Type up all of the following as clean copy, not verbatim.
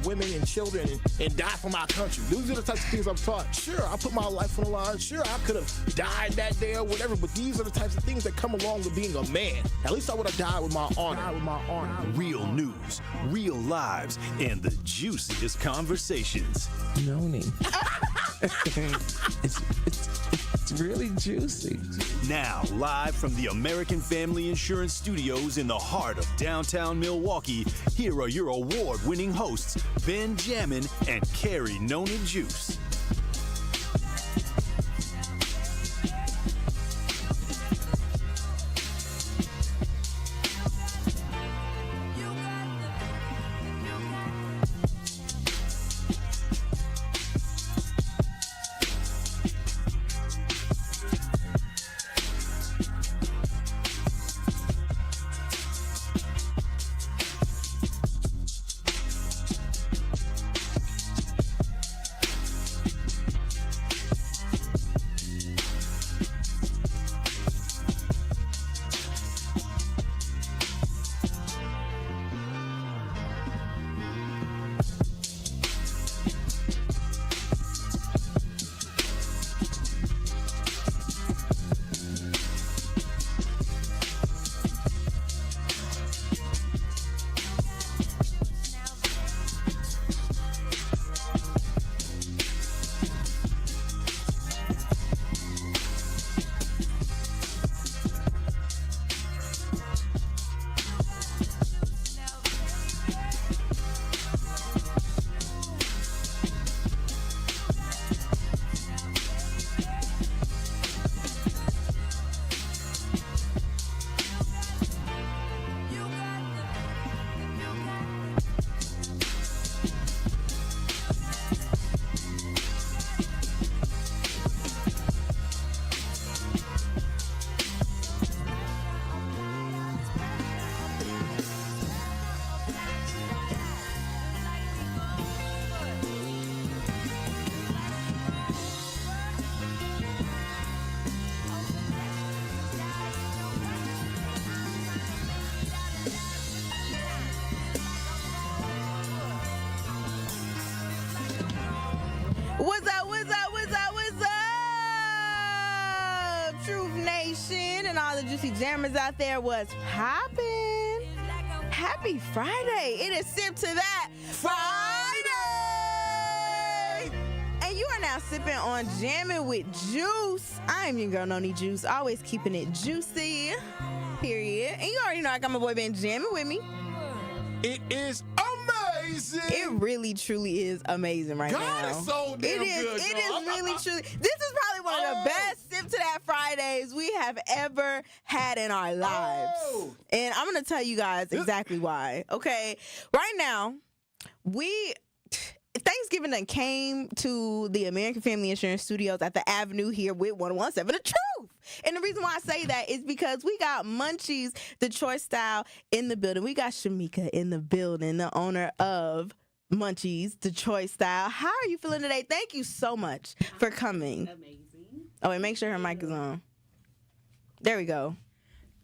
women and children and die for my country. These are the types of things I'm taught. Sure, I put my life on the line. Sure, I could have died that day or whatever, but these are the types of things that come along with being a man. At least I would have died with my honor. Real news, real lives, and the juiciest conversations. Noni. It's really juicy. Now, live from the American Family Insurance Studios in the heart of downtown Milwaukee, here are your award-winning hosts, Ben Jammin and Carrie Noni Juice. Juicy Jammers out there, was poppin'. Happy Friday. It is Sip to That Friday. And you are now sipping on Jammin' with Juice. I am your girl, Noni Juice, always keeping it juicy, period. And you already know I got my boy Ben Jammin' with me. It is amazing. It really, truly is amazing right now. God, it's so damn good. It is really, truly. This is probably one of the best Sip to That Fridays we have ever had in our lives. And I'm going to tell you guys exactly why. Okay. Right now, Thanksgiving done came to the American Family Insurance Studios at the Avenue here with 1017 The Truth. And the reason why I say that is because we got Munncheiz Detroit Style in the building. We got Shamika in the building, the owner of Munncheiz Detroit Style. How are you feeling today? Thank you so much for coming. Amazing. Oh, and make sure her mic is on. There we go.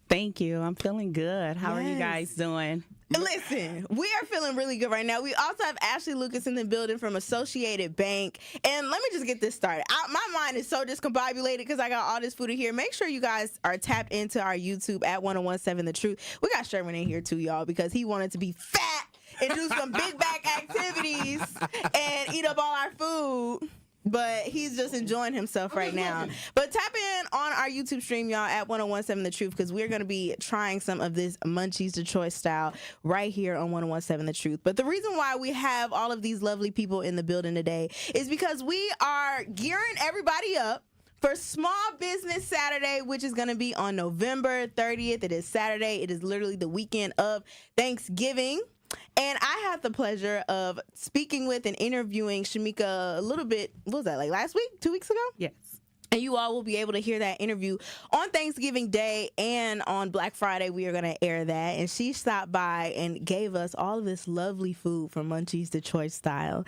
Thank you. I'm feeling good. How are you guys doing? Listen, we are feeling really good right now. We also have Ashley Lucas in the building from Associated Bank. And let me just get this started. My mind is so discombobulated because I got all this food in here. Make sure you guys are tapped into our YouTube at 1017 The Truth. We got Sherman in here too, y'all, because he wanted to be fat and do some big back activities and eat up all our food. But he's just enjoying himself right now. But tap in on our YouTube stream, y'all, at 1017 The Truth, because we're going to be trying some of this Munncheiz Detroit Style right here on 1017 The Truth. But the reason why we have all of these lovely people in the building today is because we are gearing everybody up for Small Business Saturday, which is going to be on November 30th. It is Saturday. It is literally the weekend of Thanksgiving. And I had the pleasure of speaking with and interviewing Shamika a little bit, what was that, like last week, 2 weeks ago? Yes. And you all will be able to hear that interview on Thanksgiving Day, and on Black Friday, we are going to air that. And she stopped by and gave us all of this lovely food from Munncheiz Detroit Style.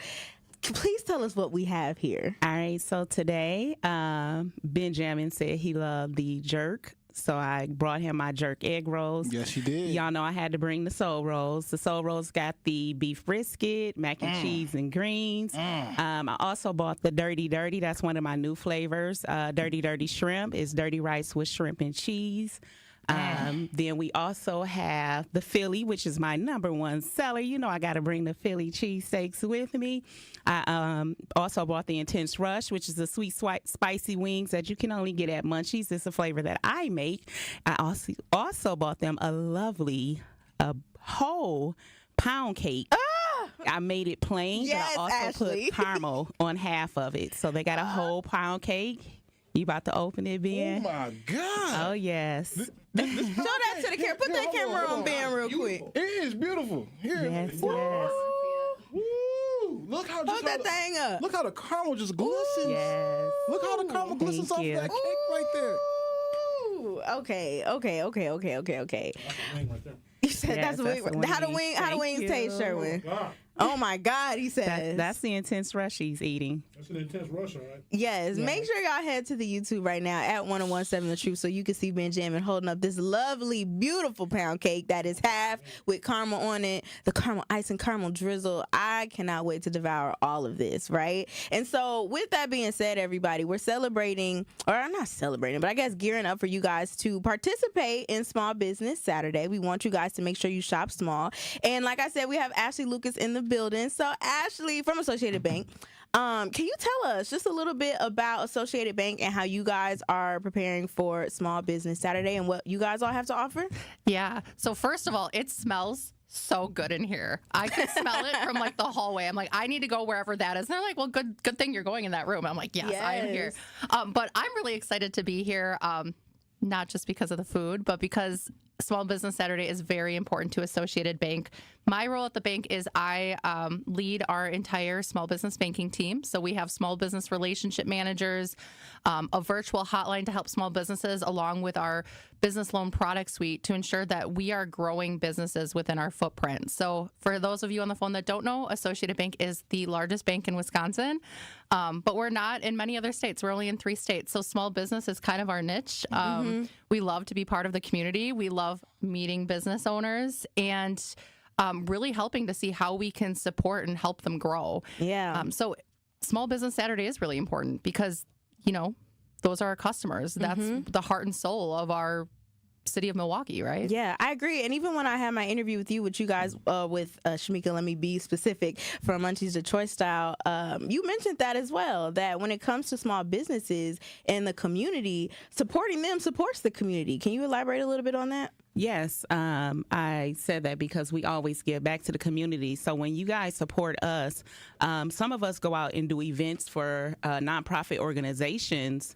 Please tell us what we have here. All right. So today, Benjamin said he loved the jerk So I brought him my jerk egg rolls. Yes, you did. Y'all know I had to bring the soul rolls. The soul rolls got the beef brisket, mac and cheese, and greens. I also bought the dirty dirty. That's one of my new flavors. Dirty dirty shrimp is dirty rice with shrimp and cheese. Then we also have the Philly, which is my number one seller. You know I got to bring the Philly cheesesteaks with me. I also bought the Intense Rush, which is the sweet, spicy wings that you can only get at Munnchiez. It's a flavor that I make. I also bought them a lovely whole pound cake. I made it plain, Yes, but I also Ashley. put caramel on half of it. So they got a whole pound cake. You about to open it, Ben? Oh my God. Oh, yes. Show that to the camera. Put that camera on Ben real quick. It is beautiful. Here. Yes, Woo! yes. Woo! Look how Hold that thing up. Look how the caramel just glistens. Yes. Look how the caramel glistens off Thank you. that cake right there. Ooh, okay. You said Yes, that's a that's wing. the How the wings. wings Thank taste, you. Sherwin? Oh my God, he says. That's the Intense Rush he's eating. That's an intense rush, all right? Yes, make sure y'all head to the YouTube right now at 1017 The Truth so you can see Ben Jammin holding up this lovely, beautiful pound cake that is half with caramel on it, the caramel ice and caramel drizzle. I cannot wait to devour all of this, right? And so with that being said, everybody, we're celebrating, or I'm not celebrating, but I guess gearing up for you guys to participate in Small Business Saturday. We want you guys to make sure you shop small. And like I said, we have Ashley Lucas in the building. So Ashley from Associated Bank, can you tell us just a little bit about Associated Bank and how you guys are preparing for Small Business Saturday and what you guys all have to offer? Yeah. So first of all, it smells so good in here. I could smell it from like the hallway. I'm like, I need to go wherever that is. And they're like, well, good thing you're going in that room. I'm like, yes. I am here. But I'm really excited to be here. Not just because of the food, but because Small Business Saturday is very important to Associated Bank. My role at the bank is I lead our entire small business banking team. So we have small business relationship managers, a virtual hotline to help small businesses, along with our business loan product suite to ensure that we are growing businesses within our footprint. So for those of you on the phone that don't know, Associated Bank is the largest bank in Wisconsin, but we're not in many other states. We're only in 3 states. So small business is kind of our niche. We love to be part of the community. We love meeting business owners and really helping to see how we can support and help them grow. Yeah. So Small Business Saturday is really important because, you know, those are our customers. That's the heart and soul of our city of Milwaukee, right? Yeah, I agree. And even when I had my interview with you, with you guys, with Shamika, let me be specific, from Munncheiz Detroit Style, you mentioned that as well, that when it comes to small businesses and the community, supporting them supports the community. Can you elaborate a little bit on that? Yes, I said that because we always give back to the community. So when you guys support us, some of us go out and do events for nonprofit organizations,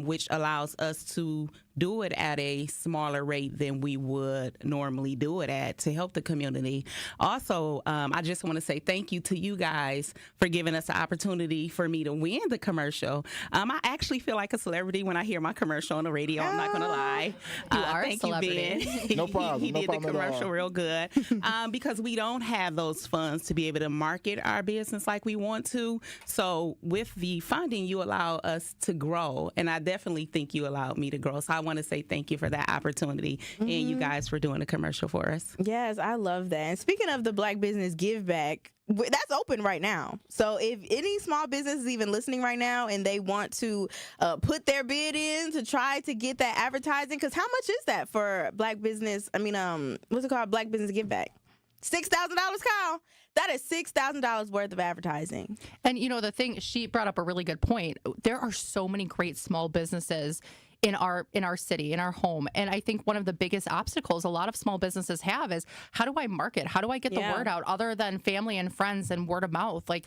which allows us to do it at a smaller rate than we would normally do it at to help the community. Also, I just want to say thank you to you guys for giving us the opportunity for me to win the commercial. I actually feel like a celebrity when I hear my commercial on the radio. I'm not going to lie. You are a thank celebrity. you, Ben. No problem. He No did the problem at all. commercial real good because we don't have those funds to be able to market our business like we want to. So with the funding, you allow us to grow, and I definitely think you allowed me to grow. So I want to say thank you for that opportunity and you guys for doing the commercial for us. Yes, I love that. And speaking of the Black Business Give Back, that's open right now. So if any small business is even listening right now and they want to put their bid in to try to get that advertising, because how much is that for Black Business? I mean, what's it called? Black Business Give Back. $6,000, Kyle. That is $6,000 worth of advertising. And, you know, the thing, she brought up a really good point. There are so many great small businesses in our city, in our home. And I think one of the biggest obstacles a lot of small businesses have is, how do I market? How do I get the word out other than family and friends and word of mouth? Like,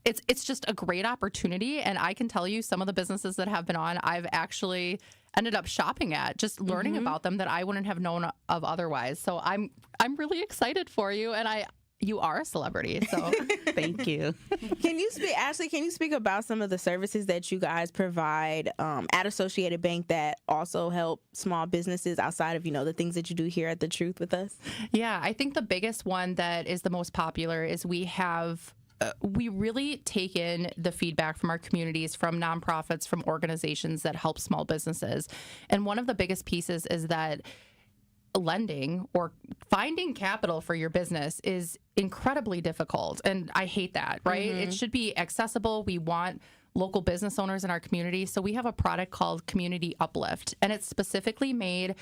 it's just a great opportunity. And I can tell you, some of the businesses that have been on, I've actually ended up shopping at, just learning about them that I wouldn't have known of otherwise. So I'm really excited for you. And you are a celebrity, so Thank you. Can you speak, Ashley, can you speak about some of the services that you guys provide at Associated Bank that also help small businesses outside of, you know, the things that you do here at The Truth with us? Yeah, I think the biggest one that is the most popular is we have we really take in the feedback from our communities, from nonprofits, from organizations that help small businesses. And one of the biggest pieces is that lending or finding capital for your business is incredibly difficult. And I hate that, right? It should be accessible. We want local business owners in our community. So we have a product called Community Uplift, and it's specifically made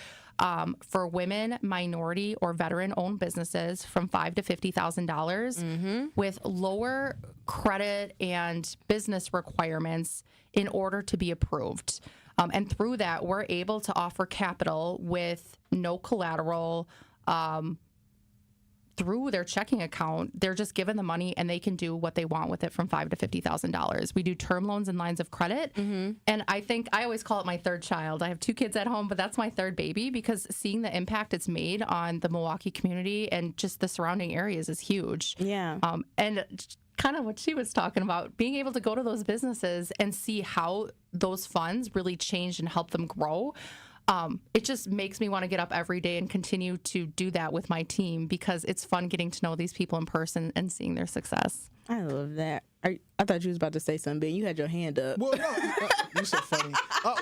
for women, minority, or veteran-owned businesses from $5,000 to $50,000 with lower credit and business requirements in order to be approved. And through that, we're able to offer capital with no collateral. Through their checking account, they're just given the money and they can do what they want with it from $5,000 to $50,000. We do term loans and lines of credit. And I think I always call it my third child. I have 2 kids at home, but that's my third baby because seeing the impact it's made on the Milwaukee community and just the surrounding areas is huge. Yeah. And kind of what she was talking about, being able to go to those businesses and see how those funds really changed and helped them grow. It just makes me want to get up every day and continue to do that with my team because it's fun getting to know these people in person and seeing their success. I love that. I thought you was about to say something, Ben. You had your hand up. Well, no, you're so funny.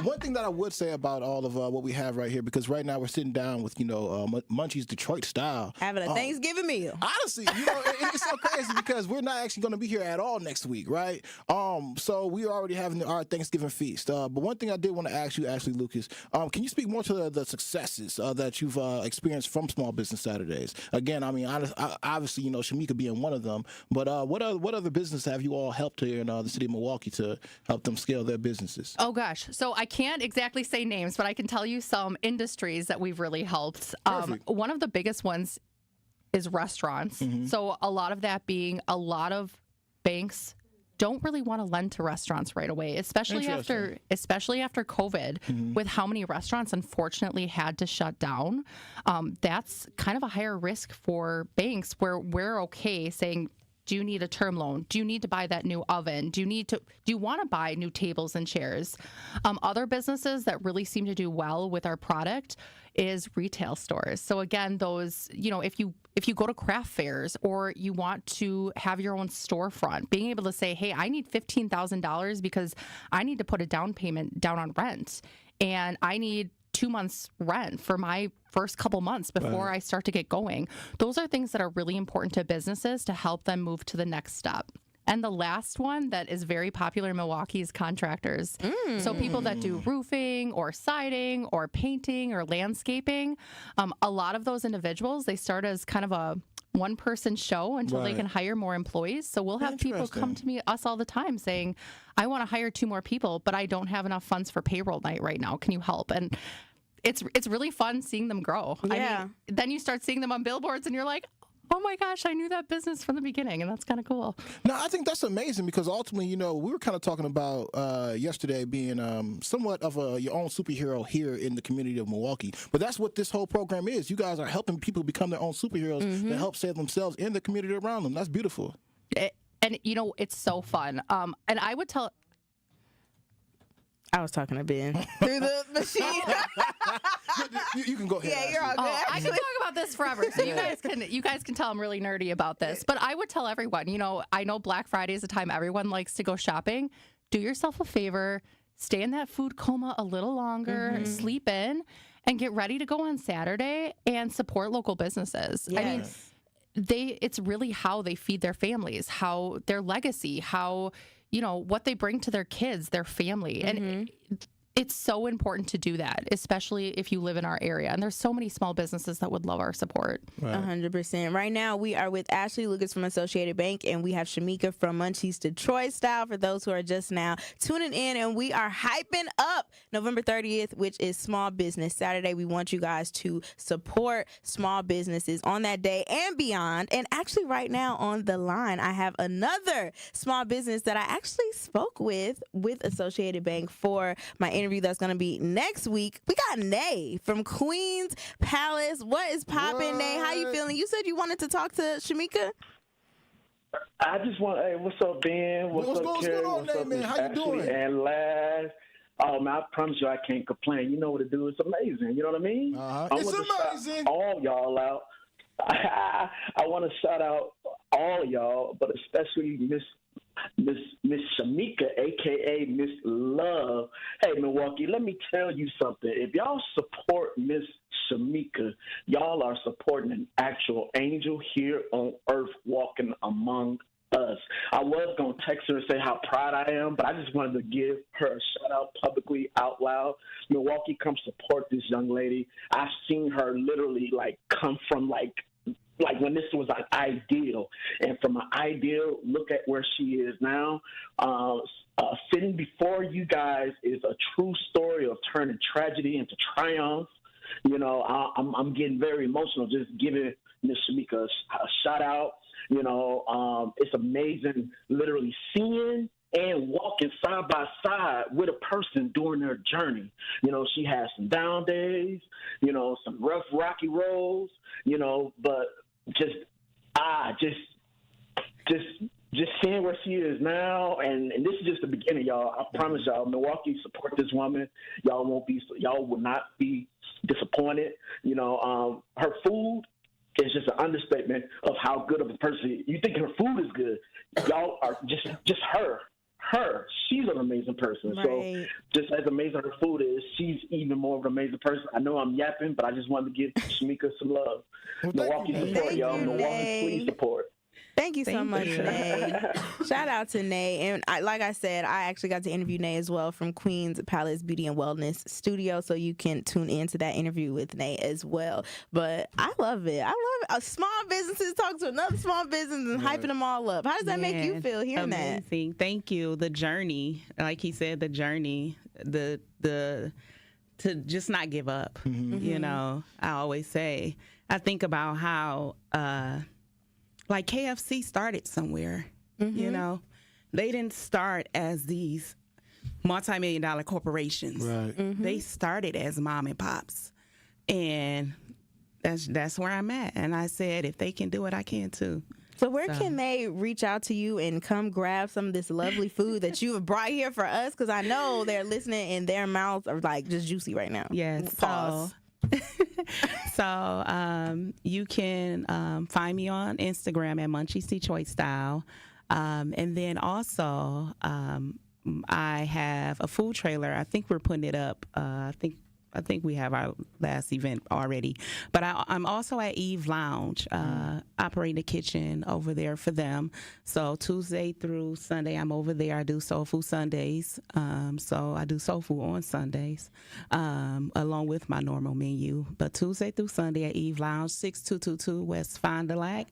One thing that I would say about all of what we have right here, because right now we're sitting down with, Munncheiz Detroit Style. Having a Thanksgiving meal. Honestly, it's so crazy because we're not actually going to be here at all next week, right? So we are already having our Thanksgiving feast. But one thing I did want to ask you, Ashley Lucas, can you speak more to the successes that you've experienced from Small Business Saturdays? Again, I mean, obviously, Shamika being one of them, but what other business have you all helped here in the city of Milwaukee to help them scale their businesses? Oh, gosh. So I can't exactly say names, but I can tell you some industries that we've really helped. One of the biggest ones is restaurants. So a lot of that being a lot of banks don't really want to lend to restaurants right away, especially after COVID, with how many restaurants unfortunately had to shut down. That's kind of a higher risk for banks where we're okay saying, do you need a term loan? Do you need to buy that new oven? Do you want to buy new tables and chairs? Other businesses that really seem to do well with our product is retail stores. So again, those, if you go to craft fairs or you want to have your own storefront, being able to say, hey, I need $15,000 because I need to put a down payment down on rent and I need 2 months rent for my first couple months before I start to get going. Those are things that are really important to businesses to help them move to the next step. And the last one that is very popular in Milwaukee is contractors. So people that do roofing or siding or painting or landscaping, a lot of those individuals, they start as kind of a one-person show until they can hire more employees. So we'll have people come to us all the time saying, I want to hire 2 more people, but I don't have enough funds for payroll night right now. Can you help? And it's really fun seeing them grow. Yeah. I mean, then you start seeing them on billboards and you're like, oh my gosh, I knew that business from the beginning, and that's kind of cool. No, I think that's amazing because ultimately, we were kind of talking about yesterday being somewhat of your own superhero here in the community of Milwaukee. But that's what this whole program is. You guys are helping people become their own superheroes and help save themselves and the community around them. That's beautiful. And it's so fun. And I would tell. I was talking to Ben through the machine. You can go ahead. Yeah, you're all good. I can talk about this forever, so you guys can tell I'm really nerdy about this. But I would tell everyone, I know Black Friday is a time everyone likes to go shopping. Do yourself a favor, stay in that food coma a little longer, sleep in, and get ready to go on Saturday and support local businesses. Yes. I mean, it's really how they feed their families, how their legacy, how what they bring to their kids, their family. And it's so important to do that, especially if you live in our area. And there's so many small businesses that would love our support. 100%. Right now, we are with Ashley Lucas from Associated Bank, and we have Shamika from Munnchiez Detroit Style for those who are just now tuning in. And we are hyping up November 30th, which is Small Business Saturday. We want you guys to support small businesses on that day and beyond. And actually, right now on the line, I have another small business that I actually spoke with Associated Bank for my interview that's going to be next week. We got Nay from Queens Palace. What is poppin', Nay? How you feeling? You said you wanted to talk to Shamika? I just want, hey, what's up, Ben? What's up, Carrie? What's going on, man? How you doing? And Laz. Oh, man, I promise you I can't complain. You know what to do. It's amazing. You know what I mean? It's amazing. All y'all out. I want to shout out all of y'all, but especially Miss Shamika, aka Miss Love. Hey, Milwaukee, let me tell you something. If y'all support Miss Shamika, y'all are supporting an actual angel here on earth walking among us. I was going to text her and say how proud I am, but I just wanted to give her a shout out publicly out loud. Milwaukee, come support this young lady. I've seen her literally come from like when this was an ideal, and from an ideal, look at where she is now. Sitting before you guys is a true story of turning tragedy into triumph. You know, I'm getting very emotional just giving Miss Shamika a shout out. You know, it's amazing literally seeing and walking side by side with a person during their journey. You know, she has some down days, you know, some rough, rocky roads, you know, but just seeing where she is now, and this is just the beginning, y'all. I promise y'all, Milwaukee, support this woman. Y'all will not be disappointed. You know, her food is just an understatement of how good of a person. You think her food is good, y'all are just her. She's an amazing person. Right. So just as amazing her food is, she's even more of an amazing person. I know I'm yapping, but I just wanted to give Shamika some love. Well, Milwaukee support, y'all. Milwaukee, please support. Thank you so much, Nay. Shout out to Nay. And like I said, I actually got to interview Nay as well from Queen's Palace Beauty and Wellness Studio, so you can tune into that interview with Nay as well. But I love it. Small businesses talk to another small business and hyping them all up. How does that make you feel hearing that? Amazing. Thank you. The journey, like he said, the journey, the to just not give up. You know, I always say, I think about how like KFC started somewhere, you know. They didn't start as these multi-million-dollar corporations. Right. They started as mom and pops. And that's where I'm at. And I said, if they can do it, I can too. So where can they reach out to you and come grab some of this lovely food that you have brought here for us? Because I know they're listening and their mouths are like just juicy right now. Yes. Pause. So you can find me on Instagram at Munncheiz Detroit Style. And then also I have a food trailer. I think we're putting it up. I think we have our last event already. But I'm also at Eve Lounge, operating a kitchen over there for them. So Tuesday through Sunday, I'm over there. I do soul food Sundays. So I do soul food on Sundays, along with my normal menu. But Tuesday through Sunday at Eve Lounge, 6222 West Fond du Lac.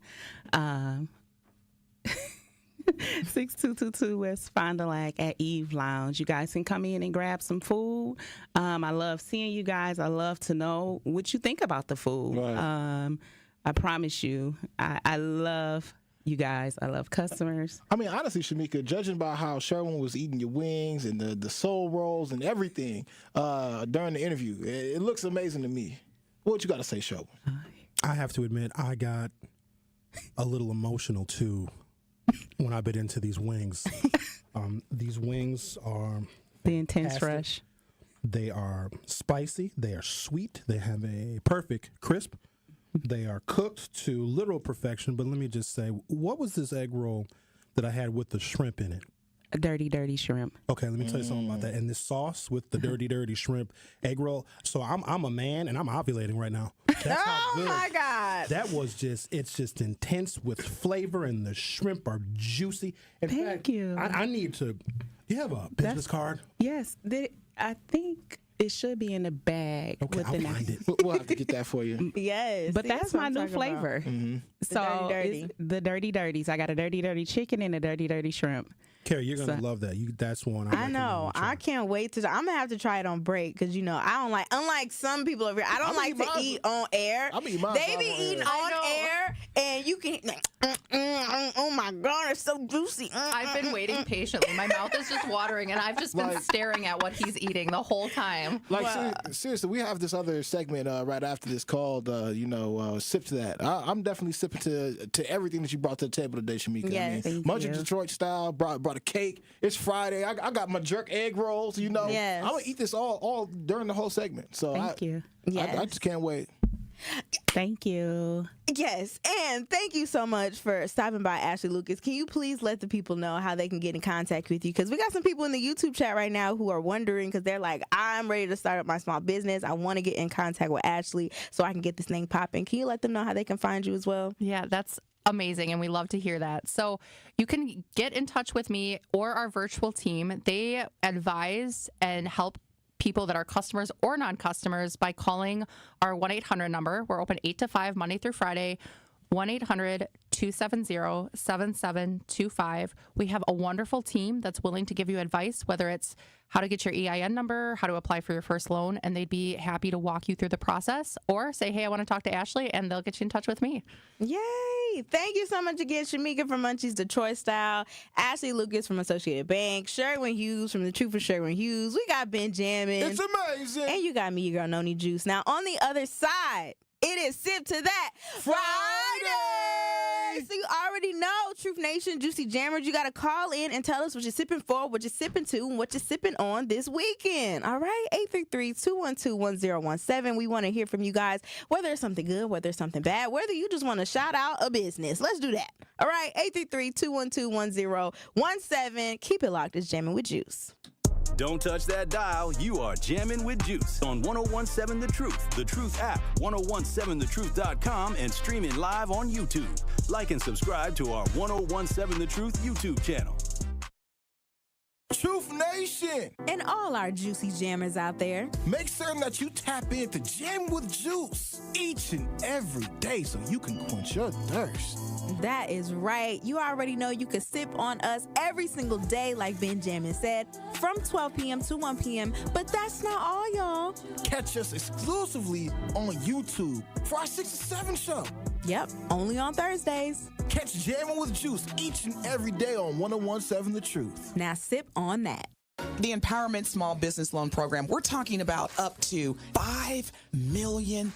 6222 West Fond du Lac at Eve Lounge. You guys can come in and grab some food. I love seeing you guys. I love to know what you think about the food. Right. I promise you, I love you guys. I love customers. I mean, honestly, Shamika, judging by how Sherwin was eating your wings and the soul rolls and everything during the interview, it looks amazing to me. What you got to say, Sherwin? I have to admit, I got a little emotional too when I bit into these wings. These wings are The intense fantastic. rush. They are spicy. They are sweet. They have a perfect crisp. They are cooked to literal perfection. But let me just say, what was this egg roll that I had with the shrimp in it? A dirty shrimp. Okay, let me tell you something about that. And this sauce with the dirty shrimp egg roll. So I'm a man and I'm ovulating right now. That's how good. My God. That was it's just intense with flavor, and the shrimp are juicy. In Thank fact, you. I need to. Do you have a business card? Yes. I think it should be in the bag. Okay, with I'll the find it. We'll have to get that for you. Yes. But see, that's what my I'm new talking about. flavor. So dirty. it's the dirty dirties. I got a dirty chicken and a dirty shrimp. Carrie, you're gonna love that. That's one. I know. I can't wait to. I'm gonna have to try it on break because I don't like. Unlike some people over here, I don't like to eat on air. I be mine They be on eating air. on air, and you can. Oh my God, it's so juicy. I've been waiting patiently. My mouth is just watering, and I've just been staring at what he's eating the whole time. Like, seriously, we have this other segment right after this called, Sip to That. I'm definitely sipping to everything that you brought to the table today, Shamika. Yes. I mean, Munnchiez Detroit Style brought a cake. It's Friday. I got my jerk egg rolls, Yes. I'm going to eat this all during the whole segment. So Thank you. I just can't wait. Thank you. Yes, and thank you so much for stopping by, Ashley Lucas. Can you please let the people know how they can get in contact with you? Because we got some people in the YouTube chat right now who are wondering, because they're like, I'm ready to start up my small business. I want to get in contact with Ashley so I can get this thing popping. Can you let them know how they can find you as well? Yeah, that's amazing, and we love to hear that. So you can get in touch with me or our virtual team. They advise and help people that are customers or non-customers by calling our 1-800 number. We're open 8 to 5 Monday through Friday. 1-800-270-7725. We have a wonderful team that's willing to give you advice, whether it's how to get your EIN number, how to apply for your first loan, and they'd be happy to walk you through the process, or say, hey, I want to talk to Ashley, and they'll get you in touch with me. Yay! Thank you so much again, Shamika from Munncheiz Detroit Style, Ashley Lucas from Associated Bank, Sherwin Hughes from The Truth for Sherwin Hughes. We got Ben Jammin. It's amazing. And you got me, your girl, Noni Juice. Now, on the other side, it is Sip to That Friday. So you already know, Truth Nation, Juicy Jammers, you got to call in and tell us what you're sipping for, what you're sipping to, and what you're sipping on this weekend. All right? 833-212-1017. We want to hear from you guys, whether it's something good, whether it's something bad, whether you just want to shout out a business. Let's do that. All right? 833-212-1017. Keep it locked. It's Jammin' with Juice. Don't touch that dial. You are jamming with Juice on 1017 The Truth, The Truth app, 1017thetruth.com, and streaming live on YouTube. Like and subscribe to our 1017 The Truth YouTube channel. Truth Nation. And all our juicy jammers out there, Make certain that you tap into Jam with Juice each and every day so you can quench your thirst. that is right. You already know you can sip on us every single day, like Ben Jammin said, from 12 p.m. to 1 p.m. But that's not all, y'all. Catch us exclusively on YouTube for our 6 to 7 show. Yep, only on Thursdays. Catch Jammin' with Juice each and every day on 1017 The Truth. Now sip on that. The Empowerment Small Business Loan Program, we're talking about up to $5 million,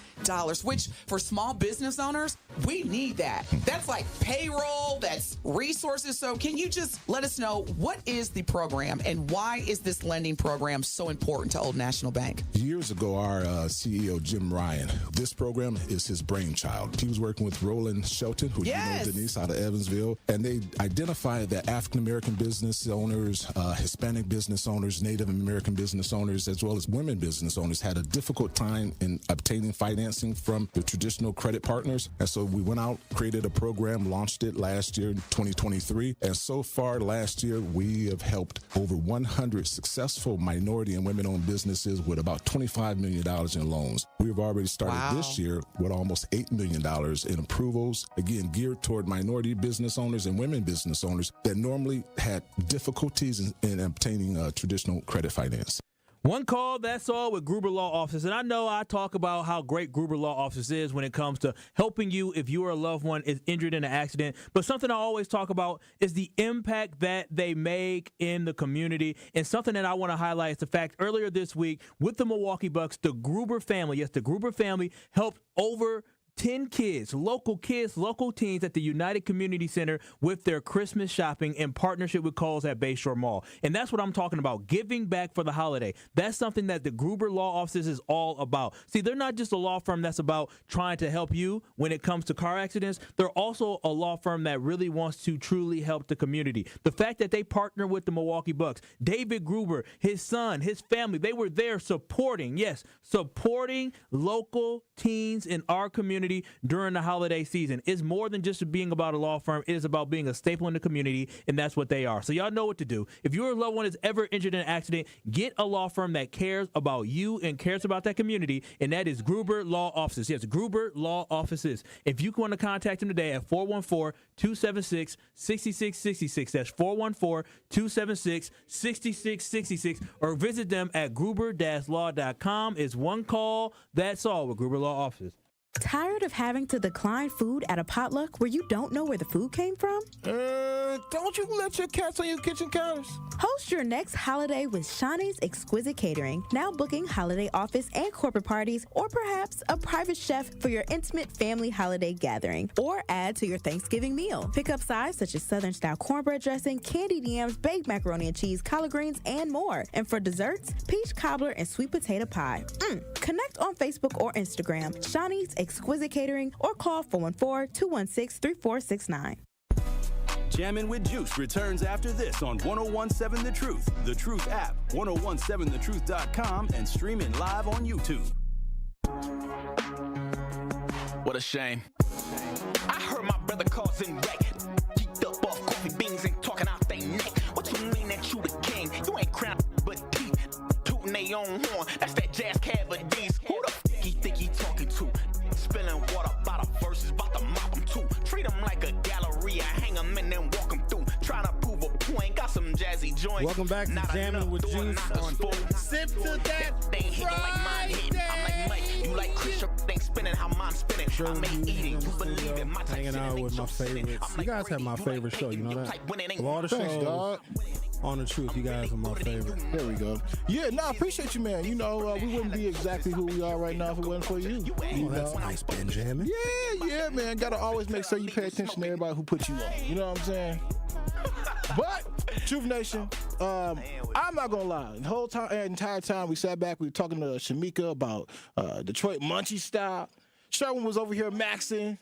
which for small business owners, we need that. That's like payroll, that's resources. So can you just let us know, what is the program and why is this lending program so important to Old National Bank? Years ago, our CEO, Jim Ryan, this program is his brainchild. He was working with Roland Shelton, who you know, Denise, out of Evansville, and they identified that African-American business owners, Hispanic business owners, Native American business owners, as well as women business owners had a difficult time in obtaining financing from the traditional credit partners. And so we went out, created a program, launched it last year, 2023. And so far last year, we have helped over 100 successful minority and women-owned businesses with about $25 million in loans. We've already started this year with almost $8 million in approvals, again, geared toward minority business owners and women business owners that normally had difficulties in obtaining traditional credit finance. One call, that's all with Gruber Law Offices. And I know I talk about how great Gruber Law Offices is when it comes to helping you if you or a loved one is injured in an accident. But something I always talk about is the impact that they make in the community. And something that I want to highlight is the fact earlier this week with the Milwaukee Bucks, the Gruber family, the Gruber family helped over 10 kids, local teens at the United Community Center with their Christmas shopping in partnership with Kohl's at Bayshore Mall. And that's what I'm talking about, giving back for the holiday. That's something that the Gruber Law Offices is all about. See, they're not just a law firm that's about trying to help you when it comes to car accidents. They're also a law firm that really wants to truly help the community. The fact that they partner with the Milwaukee Bucks, David Gruber, his son, his family, they were there supporting local teens in our community during the holiday season. It's more than just being about a law firm. It is about being a staple in the community, and that's what they are. So y'all know what to do. If your loved one is ever injured in an accident, get a law firm that cares about you and cares about that community, and that is Gruber Law Offices. Yes, Gruber Law Offices. If you want to contact them today at 414-276-6666. That's 414-276-6666, or visit them at gruber-law.com. It's one call, that's all with Gruber Law Offices. Tired of having to decline food at a potluck where you don't know where the food came from? Don't you let your cats on your kitchen counters? Host your next holiday with Shawnee's Exquisite Catering, now booking holiday office and corporate parties, or perhaps a private chef for your intimate family holiday gathering, or add to your Thanksgiving meal. Pick up sides such as Southern-style cornbread dressing, candied yams, baked macaroni and cheese, collard greens, and more. And for desserts, peach cobbler and sweet potato pie. Connect on Facebook or Instagram, Shawnee's Exquisite Catering, or call 414-216-3469. Jammin' with Juice returns after this on 1017 The Truth, The Truth app, 1017thetruth.com, and streaming live on YouTube. What a shame. I heard my brother causing wreck. Geeked up off coffee beans and talking out they neck. What you mean that you the king? You ain't crowned but teeth. Tooting they own horn. That's that jazz cavities. Who the f*** he think he talking to? Spilling water by the verses, about to mop them too. Treat them like a gallery, hang them and then walk them through. Trying to prove a point, got some jazzy joints. Welcome back to Jammin' with Juice on Sip to that Friday. Like mine hitting. I'm like Mike, you like Chris, your thing spinning how mine spinning. Sure, I make eating, you believe it. My hanging out with my favorites. You guys have my favorite show, you know that? Of all the Thanks, shows dog. on The Truth, you guys are my favorite. There we go. Yeah, I appreciate you, man. You know, we wouldn't be exactly who we are right now if it wasn't for you. Oh, that's nice, Benjamin. Yeah, man. Gotta always make sure you pay attention to everybody who put you on. You know what I'm saying? But, Truth Nation, I'm not gonna lie. The whole time, entire time we sat back, we were talking to Shamika about Detroit Munnchiez Style. Sherwin was over here maxing.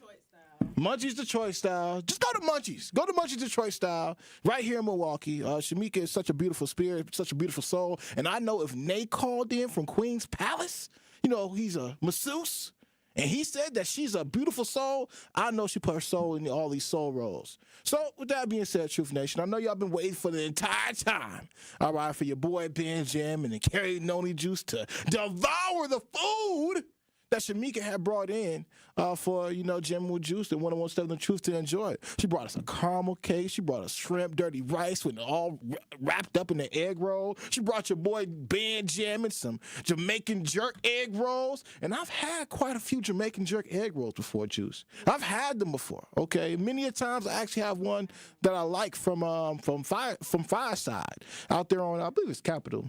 Munnchiez Detroit Style. Just go to Munnchiez. Go to Munnchiez Detroit Style right here in Milwaukee. Shamika is such a beautiful spirit, such a beautiful soul. And I know if Nate called in from Queen's Palace, you know, he's a masseuse, and he said that she's a beautiful soul, I know she put her soul in all these soul rolls. So with that being said, Truth Nation, I know y'all been waiting for the entire time, all right, for your boy Ben Jammin and Carrie Noni Juice to devour the food that Shamika had brought in for, you know, Jammin' with Juice and 1017 The Truth to enjoy. She brought us a caramel cake. She brought us shrimp, dirty rice with it all wrapped up in the egg roll. She brought your boy Ben Jammin' some Jamaican jerk egg rolls. And I've had quite a few Jamaican jerk egg rolls before, Juice. I've had them before, okay? Many a times I actually have one that I like from Fireside out there on, I believe it's Capitol.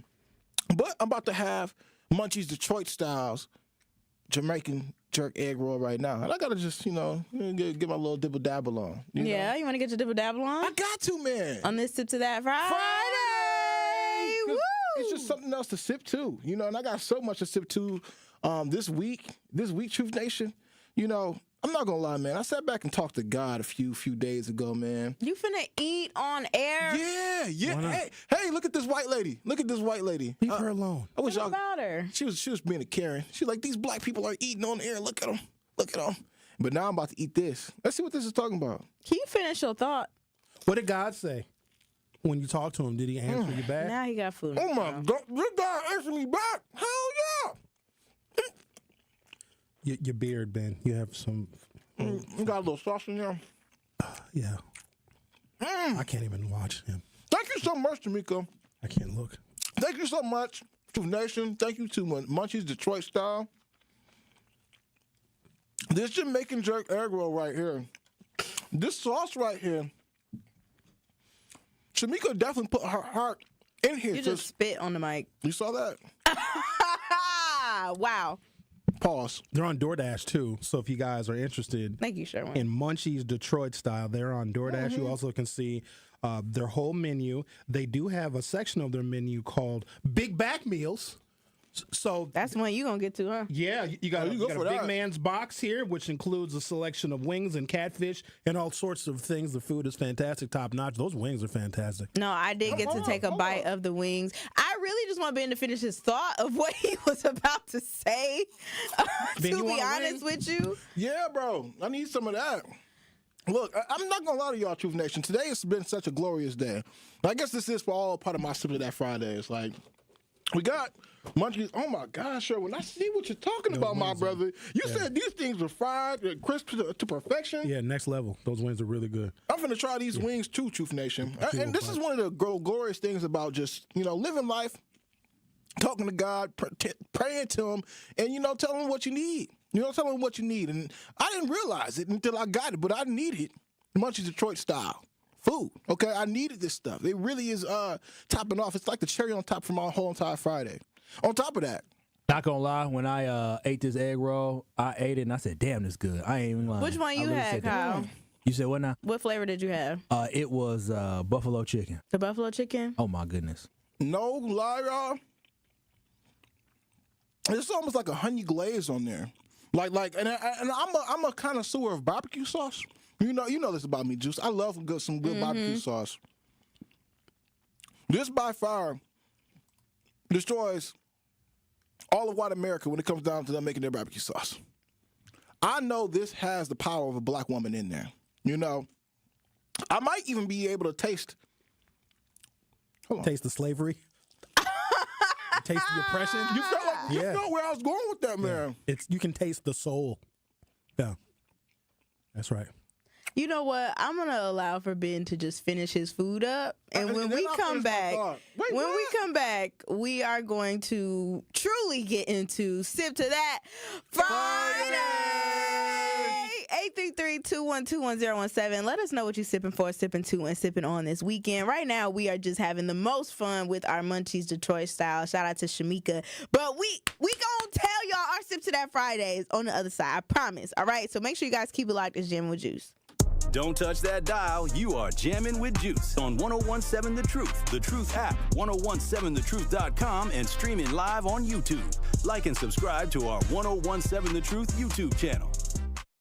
But I'm about to have Munnchiez Detroit Styles Jamaican jerk egg roll right now. And I gotta just, you know, get my little dibble dabble on. You know? You want to get your dibble dabble on? I got to, man. On this Sip to That Friday. Woo! It's just something else to sip to, you know, and I got so much to sip to this week, Truth Nation. You know, I'm not gonna lie, man. I sat back and talked to God a few days ago, man. You finna eat on air? Yeah. Hey, look at this white lady. Leave her alone. I wish What y'all. about her? She was being a Karen. She's like, these black people are eating on air. Look at them. But now I'm about to eat this. Let's see what this is talking about. Can you finish your thought? What did God say when you talked to him? Did he answer you back? Now he got food. Oh my God, this guy answered me back. Hell yeah. Your beard, Ben. You have some. You got a little sauce in there. Yeah. I can't even watch him. Thank you so much, Tamika. I can't look. Thank you so much, Truth Nation. Thank you to Munnchiez Detroit Style. This Jamaican jerk egg roll right here. This sauce right here. Shamika definitely put her heart in here. You just spit on the mic. You saw that? Wow. Pause. They're on DoorDash too, so if you guys are interested Thank you, Sherwin. in Munnchiez Detroit Style, they're on DoorDash. You also can see their whole menu. They do have a section of their menu called Big Back Meals. So that's one you gonna get to, huh? Yeah, you got, you got a big man's box here, which includes a selection of wings and catfish and all sorts of things. The food is fantastic, top notch. Those wings are fantastic. No, I did get to take a bite of the wings. I really just want Ben to finish his thought of what he was about to say. To be honest with you. Yeah, bro. I need some of that. Look, I'm not gonna lie to y'all, Truth Nation. Today has been such a glorious day. I guess this is for all part of my Sip to That Friday. It's like we got Munnchiez. Oh my gosh, sure. When I see what you're talking about, my brother, you said these things were fried, crisp to perfection. Yeah, next level. Those wings are really good. I'm gonna try these wings too, Truth Nation. And this is one of the glorious things about just, you know, living life, talking to God, praying to Him, and, you know, telling Him what you need. You know, telling Him what you need. And I didn't realize it until I got it, but I need it. Munnchiez Detroit Style. food. Okay, I needed this stuff. It really is topping off. It's like the cherry on top for my whole entire Friday. On top of that, not gonna lie, when I ate this egg roll, I ate it and I said, "Damn, this good." I ain't even lying. Which one you had, Kyle? You said what now? What flavor did you have? It was buffalo chicken. The buffalo chicken? Oh my goodness. No lie, y'all. It's almost like a honey glaze on there. And I'm a connoisseur of barbecue sauce. You know this about me, Juice. I love some good barbecue sauce. This by far destroys all of white America when it comes down to them making their barbecue sauce. I know this has the power of a black woman in there. I might even be able to taste. Taste the slavery. Taste the oppression. You felt like you know where I was going with that, man. You can taste the soul. Yeah, that's right. You know what? I'm gonna allow for Ben to just finish his food up, and when we come back, we are going to truly get into Sip to That Friday. 833-212-1017. Let us know what you're sipping for, sipping to, and sipping on this weekend. Right now, we are just having the most fun with our Munncheiz Detroit Style. Shout out to Shamika. But we gonna tell y'all our Sip to That Fridays on the other side. I promise. All right? So make sure you guys keep it locked. It's Jammin' with Juice. Don't touch that dial. You are Jammin' with Juice on 1017 The Truth, The Truth app, 1017thetruth.com, and streaming live on YouTube. Like and subscribe to our 1017 The Truth YouTube channel.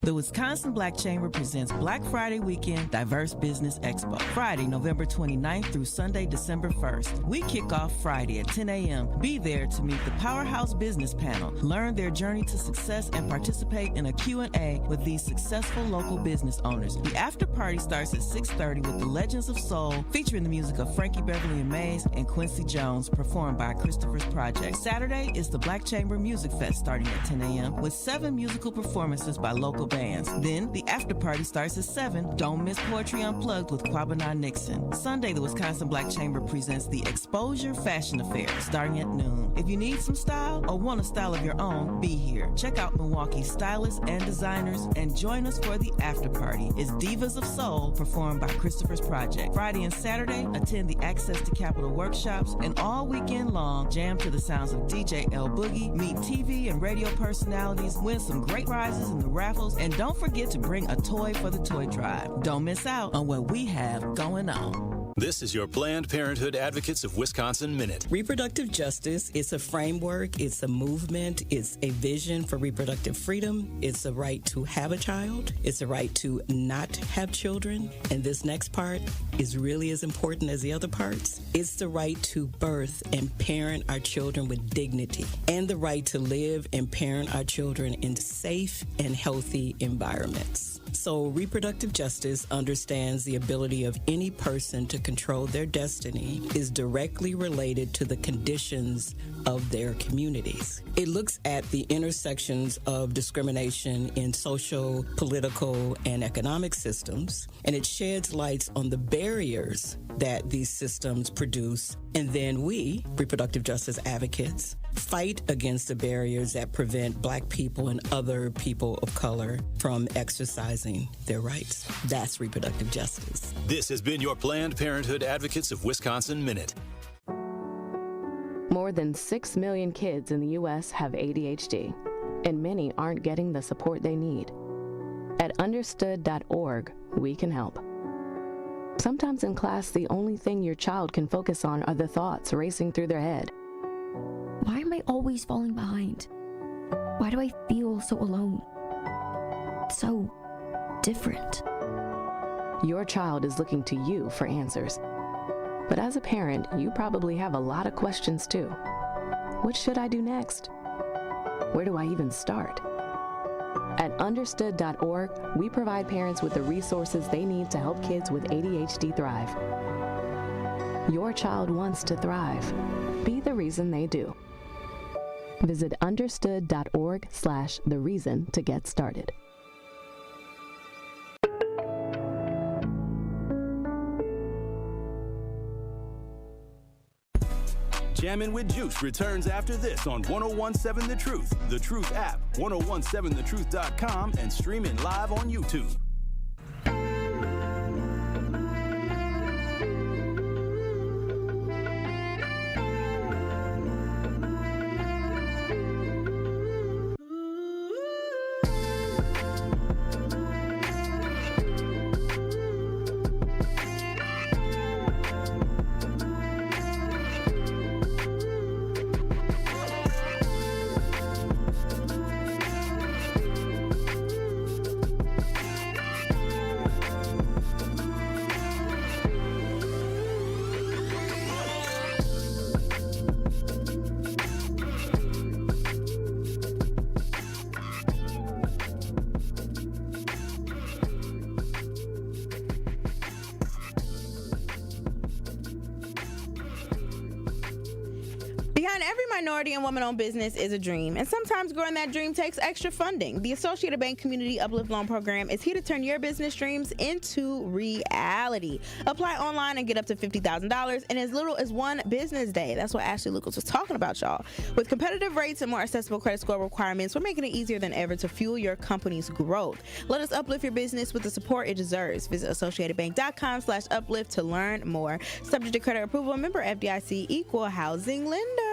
The Wisconsin Black Chamber presents Black Friday Weekend Diverse Business Expo. Friday, November 29th through Sunday, December 1st. We kick off Friday at 10 a.m. Be there to meet the Powerhouse Business Panel, learn their journey to success, and participate in a Q&A with these successful local business owners. The after party starts at 6:30 with the Legends of Soul, featuring the music of Frankie Beverly and Mays and Quincy Jones, performed by Christopher's Project. Saturday is the Black Chamber Music Fest starting at 10 a.m. with 7 musical performances by local bands. Then the after party starts at 7. Don't miss Poetry Unplugged with Kwabena Nixon. Sunday, the Wisconsin Black Chamber presents the Exposure Fashion Affair starting at noon. If you need some style or want a style of your own, be here. Check out Milwaukee's stylists and designers and join us for the after party. It's Divas of Soul, performed by Christopher's Project. Friday and Saturday, attend the Access to Capital workshops, and all weekend long, jam to the sounds of DJ L Boogie, meet TV and radio personalities, win some great prizes in the raffles, and don't forget to bring a toy for the toy drive. Don't miss out on what we have going on. This is your Planned Parenthood Advocates of Wisconsin Minute. Reproductive justice, it's a framework, it's a movement, it's a vision for reproductive freedom. It's a right to have a child. It's a right to not have children. And this next part is really as important as the other parts. It's the right to birth and parent our children with dignity, and the right to live and parent our children in safe and healthy environments. So reproductive justice understands the ability of any person to control their destiny is directly related to the conditions of their communities. It looks at the intersections of discrimination in social, political, and economic systems, and it sheds light on the barriers that these systems produce. And then we, reproductive justice advocates, fight against the barriers that prevent Black people and other people of color from exercising their rights. That's reproductive justice. This has been your Planned Parenthood Advocates of Wisconsin Minute. More than 6 million kids in the U.S. have ADHD, and many aren't getting the support they need. At understood.org, we can help. Sometimes in class, the only thing your child can focus on are the thoughts racing through their head. Why am I always falling behind? Why do I feel so alone? So different. Your child is looking to you for answers. But as a parent, you probably have a lot of questions too. What should I do next? Where do I even start? At understood.org, we provide parents with the resources they need to help kids with ADHD thrive. Your child wants to thrive. Be the reason they do. Visit understood.org/thereason to get started. Jammin' with Juice returns after this on 1017 The Truth, The Truth app, 1017thetruth.com, and streaming live on YouTube. everyone, every minority and woman-owned business is a dream, and sometimes growing that dream takes extra funding. The Associated Bank Community Uplift Loan Program is here to turn your business dreams into reality. Apply online and get up to $50,000 in as little as one business day. That's what Ashley Lucas was talking about, y'all. With competitive rates and more accessible credit score requirements, we're making it easier than ever to fuel your company's growth. Let us uplift your business with the support it deserves. Visit AssociatedBank.com/uplift to learn more. Subject to credit approval, member FDIC, equal housing lender.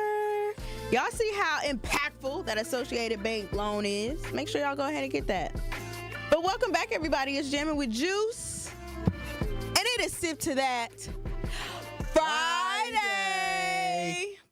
Y'all see how impactful that Associated Bank loan is? Make sure y'all go ahead and get that. But welcome back, everybody. It's Jammin' with Juice. And it is Sip to That Friday.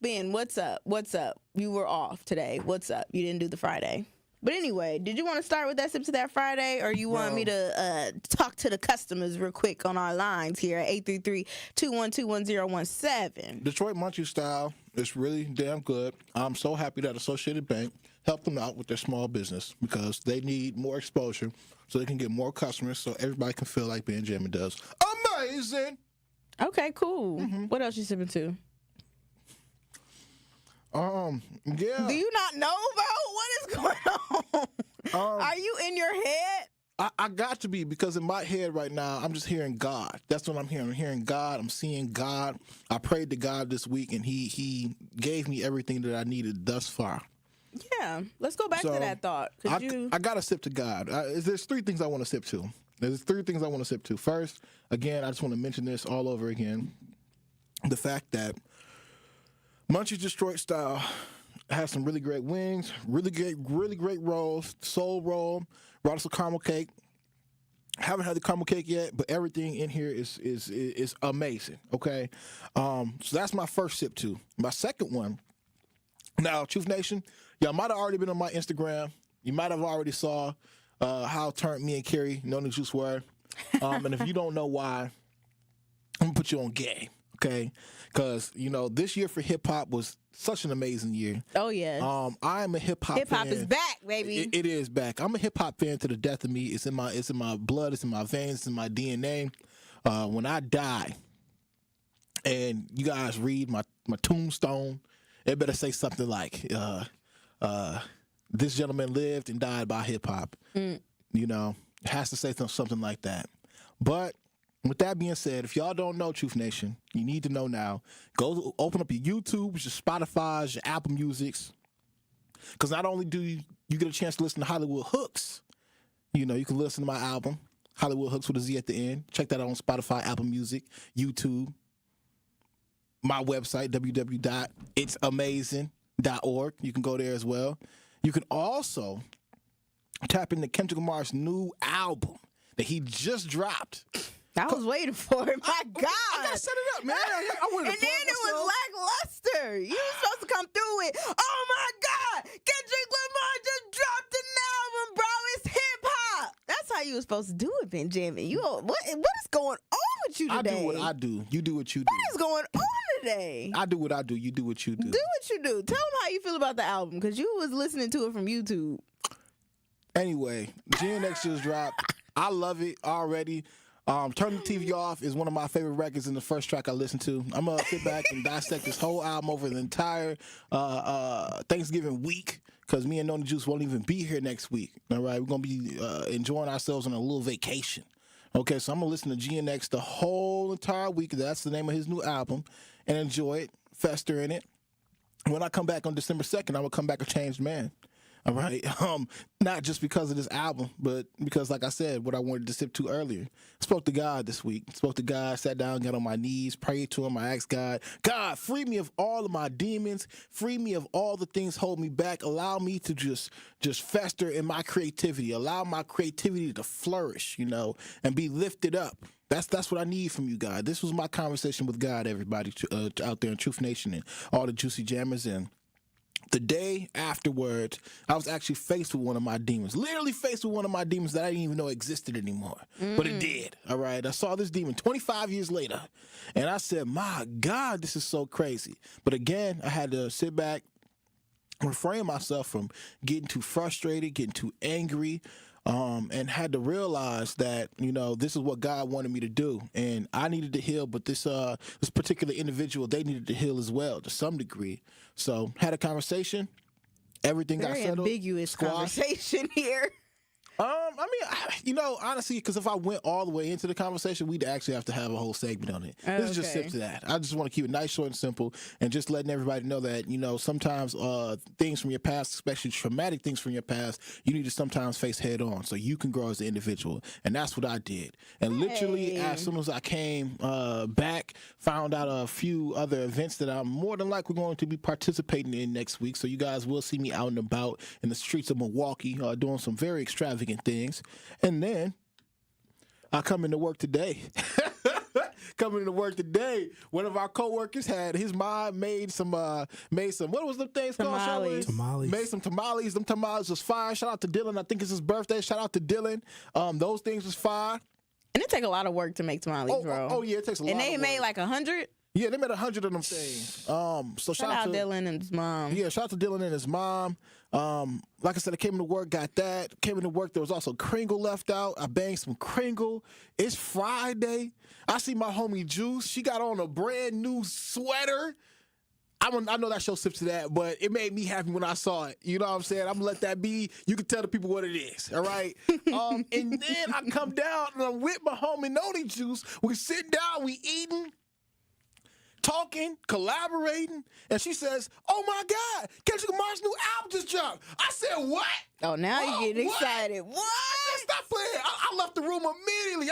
Ben, what's up? What's up? You were off today. What's up? You didn't do the Friday. But anyway, did you want to start with that Sip to That Friday, or you want me to talk to the customers real quick on our lines here at 833-212-1017? Detroit Munnchiez Style is really damn good. I'm so happy that Associated Bank helped them out with their small business because they need more exposure so they can get more customers so everybody can feel like Ben Jammin does. Amazing! Okay, cool. What else you sipping to? Yeah. Do you not know, bro? What is going on? Are you in your head? I got to be, because in my head right now, I'm just hearing God. That's what I'm hearing. I'm hearing God. I'm seeing God. I prayed to God this week, and He gave me everything that I needed thus far. Yeah. Let's go back to that thought. I got to sip to God. There's three things I want to sip to. First, again, I just want to mention this all over again. The fact that Munncheiz Detroit Style has some really great wings, really great rolls, soul roll, Wallace caramel cake. Haven't had the caramel cake yet, but everything in here is amazing. Okay, so that's my first sip to. My second one. Now, Truth Nation, y'all might have already been on my Instagram. You might have already saw how turned me and Carrie Noni juice were. And if you don't know why, I'm gonna put you on game. Okay, because this year for hip hop was such an amazing year. Oh yeah. I am a hip hop. Hip hop is back, baby. It is back. I'm a hip hop fan to the death of me. It's in my blood. It's in my veins. It's in my DNA. When I die, and you guys read my tombstone, it better say something like, "This gentleman lived and died by hip hop." It has to say something like that. But with that being said, if y'all don't know Truth Nation, you need to know now. Go open up your YouTubes, your Spotifys, your Apple Musics. Because not only do you get a chance to listen to Hollywood Hooks, you can listen to my album, Hollywood Hooks with a Z at the end. Check that out on Spotify, Apple Music, YouTube. My website, www.itsamazing.org. You can go there as well. You can also tap into Kendrick Lamar's new album that he just dropped. I was waiting for it. My God. I got to set it up, man. I wanted to and then it was lackluster. You were supposed to come through with, oh my God, Kendrick Lamar just dropped an album, bro. It's hip hop. That's how you were supposed to do it, Benjamin. What is going on with you today? I do what I do. You do what you do. What is going on today? I do what I do. You do what you do. Do what you do. Tell them how you feel about the album, because you was listening to it from YouTube. Anyway, GNX just dropped. I love it already. Turn the TV Off is one of my favorite records and the first track I listened to. I'm going to sit back and dissect this whole album over the entire Thanksgiving week, because me and Noni Juice won't even be here next week. All right, we're going to be enjoying ourselves on a little vacation. Okay, so I'm going to listen to GNX the whole entire week. That's the name of his new album, and enjoy it, fester in it. When I come back on December 2nd, I will come back a changed man. All right. Not just because of this album, but because, like I said, what I wanted to sip to earlier. I spoke to God this week. Spoke to God, sat down, got on my knees, prayed to him. I asked God, free me of all of my demons. Free me of all the things hold me back. Allow me to just fester in my creativity. Allow my creativity to flourish, and be lifted up. That's what I need from you, God. This was my conversation with God, everybody out there in Truth Nation and all the Juicy Jammers in. The day afterwards, I was actually faced with one of my demons. Literally faced with one of my demons that I didn't even know existed anymore. But it did, all right? I saw this demon 25 years later, and I said, my God, this is so crazy. But again, I had to sit back, refrain myself from getting too frustrated, getting too angry. and had to realize that, this is what God wanted me to do. And I needed to heal, but this particular individual, they needed to heal as well to some degree. So had a conversation. Everything got settled. Very ambiguous conversation here. Honestly, because if I went all the way into the conversation, we'd actually have to have a whole segment on it. This is just sip to that. I just want to keep it nice, short, and simple, and just letting everybody know that, sometimes things from your past, especially traumatic things from your past, you need to sometimes face head on so you can grow as an individual. And that's what I did. And literally, as soon as I came back, found out a few other events that I'm more than likely going to be participating in next week. So you guys will see me out and about in the streets of Milwaukee doing some very extravagant things. And then I come into work today. One of our coworkers had his mom made some what was the things called? Tamales. Made some tamales. Them tamales was fire. Shout out to Dylan. I think it's his birthday. Shout out to Dylan. Those things was fire. And it take a lot of work to make tamales, bro. Oh yeah, it takes a lot. And they of made work. like 100. Yeah, they made 100 of them things. So shout out to Dylan and his mom. Yeah, shout out to Dylan and his mom. Like I said, I came into work, got that. Came into work, there was also Kringle left out. I banged some Kringle. It's Friday. I see my homie Juice. She got on a brand new sweater. I know that show sips to that, but it made me happy when I saw it. You know what I'm saying? I'm going to let that be. You can tell the people what it is, all right? And then I come down and I'm with my homie Noni Juice. We sit down, we eating, talking, collaborating, and she says, "Oh my God, Kendrick Lamar's new album just dropped." I said, "What?" Oh, now you're getting excited. What? Stop playing. I left the room immediately.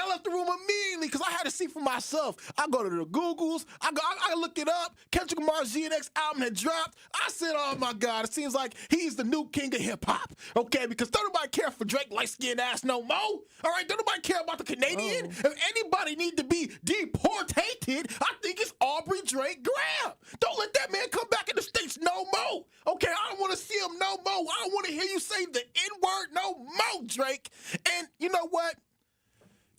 Because I had to see for myself. I go to the Googles. I look it up. Kendrick Lamar's GNX album had dropped. I said, "Oh my God, it seems like he's the new king of hip hop." Okay, because don't nobody care for Drake light-skinned ass no more. All right, don't nobody care about the Canadian. If anybody need to be deportated, I think it's Aubrey Drake Graham. Don't let that man come back in the States no more. Okay, I don't want to see him no more. I don't want to hear you say the N-word no more, Drake. And you know what?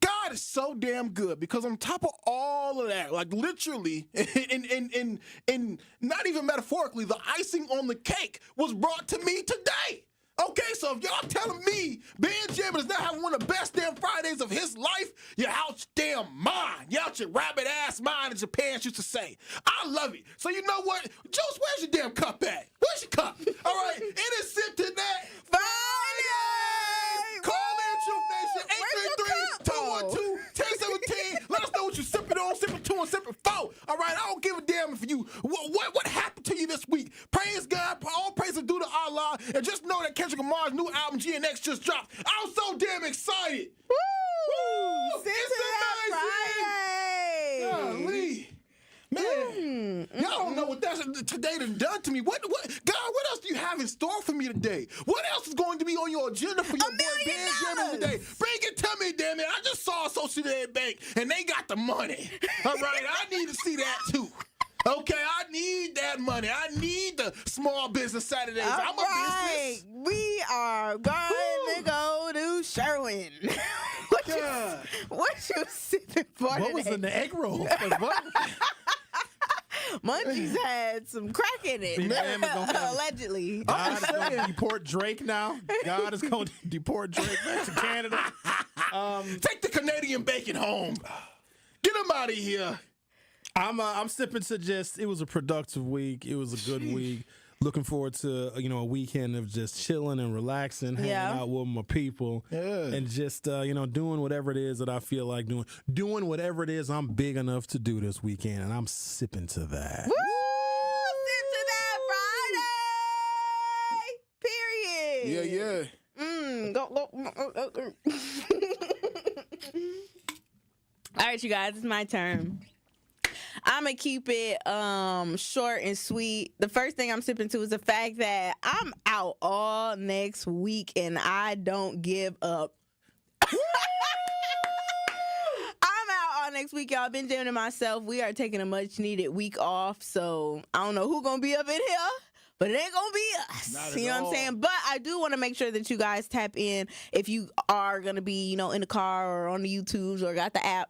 God is so damn good because on top of all of that, like literally, and not even metaphorically, the icing on the cake was brought to me today. Okay, so if y'all telling me Ben Jammin is not having one of the best damn Fridays of his life, you're out your damn mind. You're out your rabbit ass mind, as your parents used to say. I love it. So you know what? Juice, where's your damn cup at? Where's your cup? All right, it is sip to that Friday. Call in Truth Nation 833-212-1017. Let us know what you're sipping on, sipping 2 and sipping 4. All right, I don't give a damn if you what happened to you this week. Praise God, all praise is due to Allah, and just know that Kendrick Lamar's new album GNX just dropped. I'm so damn excited. Woo! It's amazing. Golly. Man, y'all don't know what today done done to me. What, God, what else do you have in store for me today? What else is going to be on your agenda for your boy Ben Jammin today? Bring it to me, damn it. I just saw Associated Bank, and they got the money. All right, I need to see that too. Okay, I need that money. I need the small business Saturdays. I'm a business. We are going to go to Sherwin. What you sipping for What today? was in the egg roll? What? Munnchiez had some crack in it. Allegedly. God is going to deport Drake now. God is going to deport Drake back to Canada. Take the Canadian bacon home. Get him out of here. I'm sipping to it was a productive week. It was a good week. Looking forward to a weekend of just chilling and relaxing, hanging out with my people, and just doing whatever it is that I feel like doing whatever it is I'm big enough to do this weekend, and I'm sipping to that. Woo! Sip to that Friday. Period. Yeah. Go. All right, you guys, it's my turn. I'm going to keep it short and sweet. The first thing I'm sipping to is the fact that I'm out all next week and I don't give up. I'm out all next week, y'all. Been jamming to myself. We are taking a much needed week off, so I don't know who's going to be up in here. But it ain't going to be us. You know what I'm saying? But I do want to make sure that you guys tap in if you are going to be, in the car or on the YouTubes or got the app.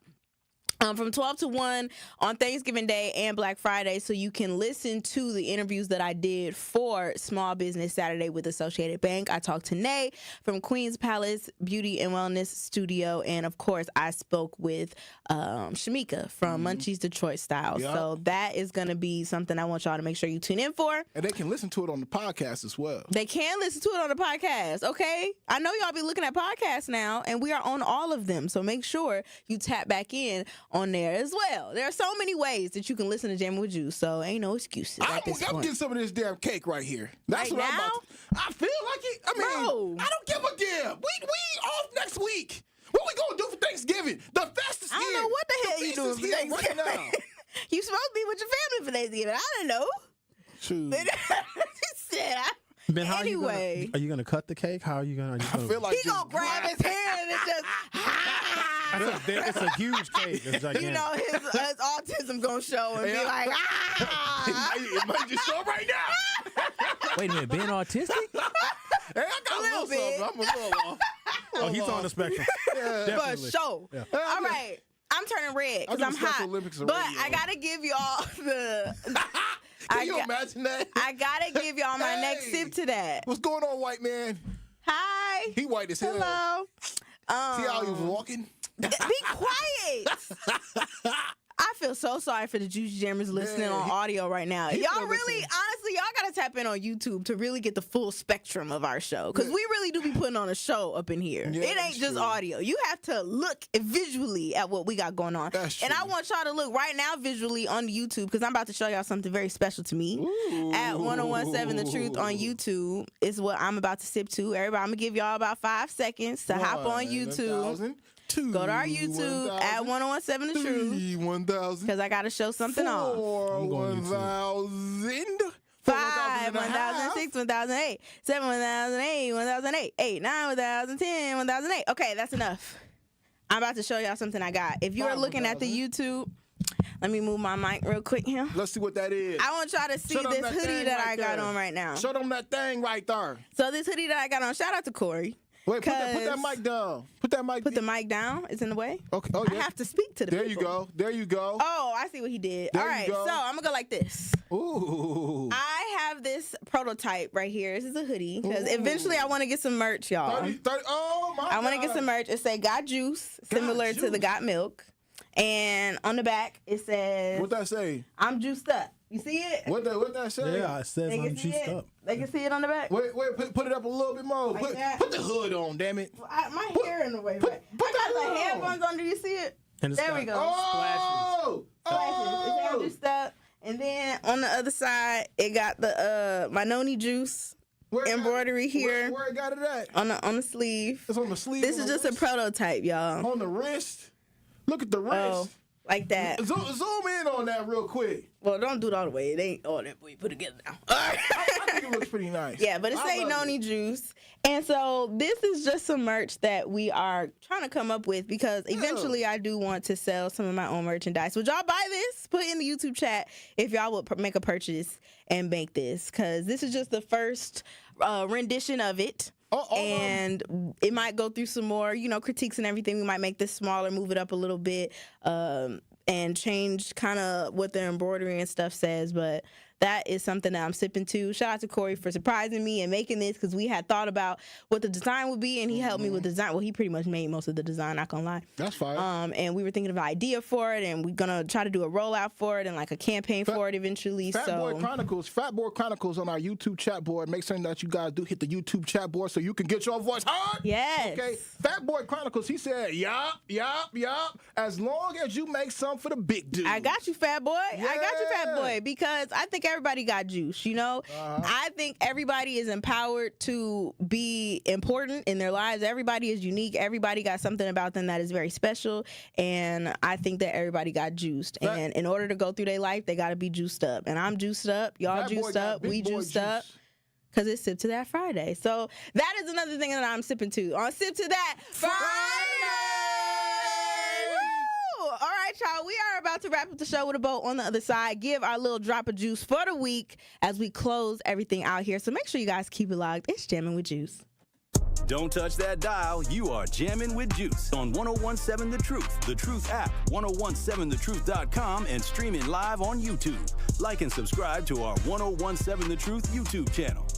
from 12 to 1 on Thanksgiving Day and Black Friday, so you can listen to the interviews that I did for Small Business Saturday with Associated Bank. I talked to Nay from Queen's Palace Beauty and Wellness Studio, and of course, I spoke with Shamika from Munncheiz Detroit Style. Yep. So that is going to be something I want y'all to make sure you tune in for. And they can listen to it on the podcast as well. They can listen to it on the podcast, okay? I know y'all be looking at podcasts now, and we are on all of them, so make sure you tap back in on there as well. There are so many ways that you can listen to Jammin' with Juice, so ain't no excuses at this I'm point. getting some of this damn cake right here. That's Right what I'm now? about to, I feel like it. I mean, Bro. I don't give a damn. We off next week. What we gonna do for Thanksgiving? The fest is I don't here. know what the hell you feast doing is for here Thanksgiving. right now. You supposed to be with your family for Thanksgiving. I don't know. Shoot. Ben, Anyway. are you gonna cut the cake? How are you gonna? I feel like He gonna grab his hand and it's a huge cake. It's gigantic. you know, his autism gonna show and be like, it might just show right now. Wait a minute, being autistic? Hey, I got a little something. I'm a little off. Oh, he's on the spectrum. for Definitely. sure. Yeah. All right. I'm turning red because I'm hot. Olympics of But radio. I gotta give y'all the. Can you imagine that? I gotta give y'all my next sip to that. What's going on, white man? Hi. He white as hell. Hello. See how he was walking? Be quiet. I feel so sorry for the Juice Jammers listening on audio right now. Y'all really, honestly, y'all gotta tap in on YouTube to really get the full spectrum of our show. Because we really do be putting on a show up in here. Yeah, it ain't just audio. You have to look visually at what we got going on. And I want y'all to look right now visually on YouTube because I'm about to show y'all something very special to me. At 1017 The Truth on YouTube is what I'm about to sip to. Everybody, I'm gonna give y'all about 5 seconds to hop on YouTube. Go to our YouTube at 1017 The Truth. 1,000. Because I got to show something off. 1,000. 5, 1,006, 1,008, 7, 1,008, 1,008, 8, 9, 1,010, 1,008. Okay, that's enough. I'm about to show y'all something I got. If you are looking at the YouTube, let me move my mic real quick here. Let's see what that is. I want y'all to see this hoodie that I got on right now. Show them that thing right there. So this hoodie that I got on, shout out to Corey. Wait, put that mic down. Put the mic down. It's in the way. Okay. Oh, yeah. I have to speak to the There people. you go. There you go. Oh, I see what he did. There All you right, go. so I'm going to go like this. Ooh. I have this prototype right here. This is a hoodie because eventually I want to get some merch, y'all. 30, oh, my I want to God. get some merch. It say Got Juice, similar to the Got Milk. And on the back, it says... What that say? I'm juiced up. You see it? What that say? Yeah, it says I'm juiced up. They can see it on the back? Wait, put it up a little bit more. Like that? Put the hood on, damn it. My hair in the way. I got the headphones on. Do you see it? And it's There got we go. Oh! Splashes. It says I'm juiced up. And then on the other side, it got the my Noni juice embroidery here. Where it got it at? On the sleeve. It's on the sleeve. This is just a prototype, y'all. On the wrist. Look at the wrist. Oh, like that. Zoom in on that real quick. Well, don't do it all the way. It ain't all that way. Put it together now. I think it looks pretty nice. Yeah, but it say Noni juice. And so this is just some merch that we are trying to come up with because eventually I do want to sell some of my own merchandise. Would y'all buy this? Put it in the YouTube chat if y'all would make a purchase and make this because this is just the first rendition of it. And it might go through some more, critiques and everything. We might make this smaller, move it up a little bit, and change kind of what the embroidery and stuff says. But that is something that I'm sipping to. Shout out to Corey for surprising me and making this because we had thought about what the design would be, and he helped me with the design. Well, he pretty much made most of the design, not gonna lie. That's fine. And we were thinking of an idea for it, and we're gonna try to do a rollout for it and like a campaign for it eventually. Fat Boy Chronicles on our YouTube chat board. Make certain that you guys do hit the YouTube chat board so you can get your voice heard. Yes. Okay. Fat Boy Chronicles, he said, yup. As long as you make some for the big dude. I got you, Fat Boy. Yeah. I got you, Fat Boy, because I think everybody got juice, I think everybody is empowered to be important in their lives. Everybody is unique. Everybody got something about them that is very special, and I think that everybody got juiced. And in order to go through their life, they got to be juiced up. And I'm juiced up. Y'all juiced up. We juiced up. Because it's Sip to That Friday. So that is another thing that I'm sipping to. On Sip to That Friday! All right, y'all. We are about to wrap up the show with a bow on the other side. Give our little drop of juice for the week as we close everything out here. So make sure you guys keep it locked. It's Jammin' with Juice. Don't touch that dial. You are jamming with Juice on 1017 The Truth, The Truth app, 1017thetruth.com, and streaming live on YouTube. Like and subscribe to our 1017 The Truth YouTube channel.